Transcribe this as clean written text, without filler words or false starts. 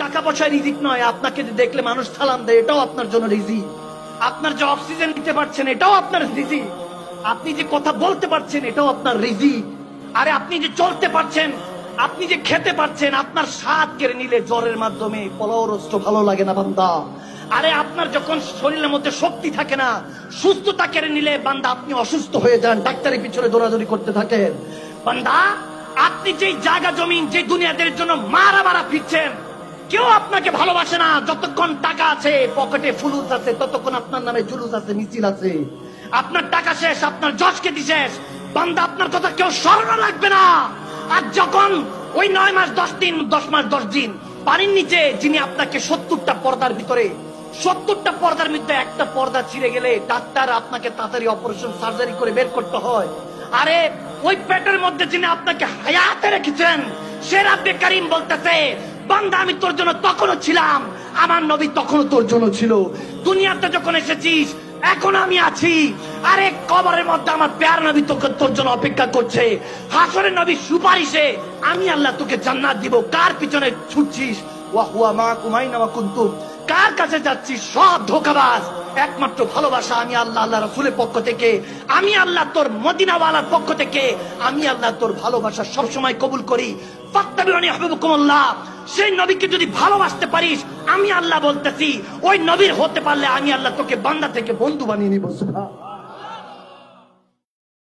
টাকা পয়সায় রিজিক নয়। আপনাকে দেখলে মানুষ সালাম দেয়, এটাও আপনার জন্য রিজিক। আপনার যে অক্সিজেন নিতে পারছেন, এটাও আপনার রিজিক। আপনি যে কথা বলতে পারছেন, এটাও আপনার রিজিক। আরে আপনি যে চলতে পারছেন, আপনি যে খেতে পারছেন, আপনার স্বাদ কেড়ে নিলে জ্বরের মাধ্যমে পলরস্ত ভালো লাগে না বান্দা। আরে আপনার যখন শরীরের মধ্যে শক্তি থাকে না, সুস্থতা কেড়ে নিলে বান্দা আপনি অসুস্থ হয়ে যান, ডাক্তারের পিছনে দৌড়াদৌড়ি করতে থাকেন। বান্দা আপনি যে জায়গা জমিন, যে দুনিয়াদের জন্য মারা মারা ফিরছেন, কেউ আপনাকে ভালোবাসে না। যতক্ষণ টাকা আছে, পকেটে ফুলুস আছে, ততক্ষণ আপনার নামে জুলুস আছে, মিছিল আছে। আপনার টাকা শেষ, আপনার যশ খ্যাতি শেষ, বান্দা আপনার কথা কেউ স্মরণ রাখবে না। আর যখন ওই 9 মাস 10 দিন, 10 মাস 10 দিন পানির নিচে, যিনি আপনাকে 70টা পর্দার ভিতরে, 70টা পর্দার মধ্যে একটা পর্দা ছিঁড়ে গেলে ডাক্তার আপনাকে তাড়াতাড়ি অপারেশন সার্জারি করে বের করতে হয়। আরে ওই পেটের মধ্যে যিনি আপনাকে হায়াতে রেখেছেন, সে রাব্বে কারীম বলতেছে, বান্দা আমি তোর জন্য তখনও ছিলাম, আমার নবী তখনও তোর জন্য ছিল। দুনিয়াতে যখন এসেছিস, এখন আমি আছি। আরে কবরের মধ্যে আমার প্যার নবী তোকে, তোর জন্য অপেক্ষা করছে। হাসরের নবী সুপারিশে আমি আল্লাহ তোকে জান্নাত দিব। কার পিছনে ছুটছিস? ওয়া হুয়া মাকুম আইনা মা কুনতুম। কার কাছে যাচ্ছিস? সব ধোঁকাবাজ। একমাত্র ভালোবাসা আমি আল্লাহ, আল্লাহ রাসূলের পক্ষ থেকে, আমি আল্লাহ তোর মদিনাওয়ালার পক্ষ থেকে, আমি আল্লাহ তোর ভালোবাসা সবসময় কবুল করি। ফাত্তাবিউনি ইউহিব্বুকুমুল্লাহ। সেই নবীকে যদি ভালোবাসতে পারিস, আমি আল্লাহ বলতেছি, ওই নবীর হতে পারলে আমি আল্লাহ তোকে বান্দা থেকে বন্ধু বানিয়ে নিব। সুবহান।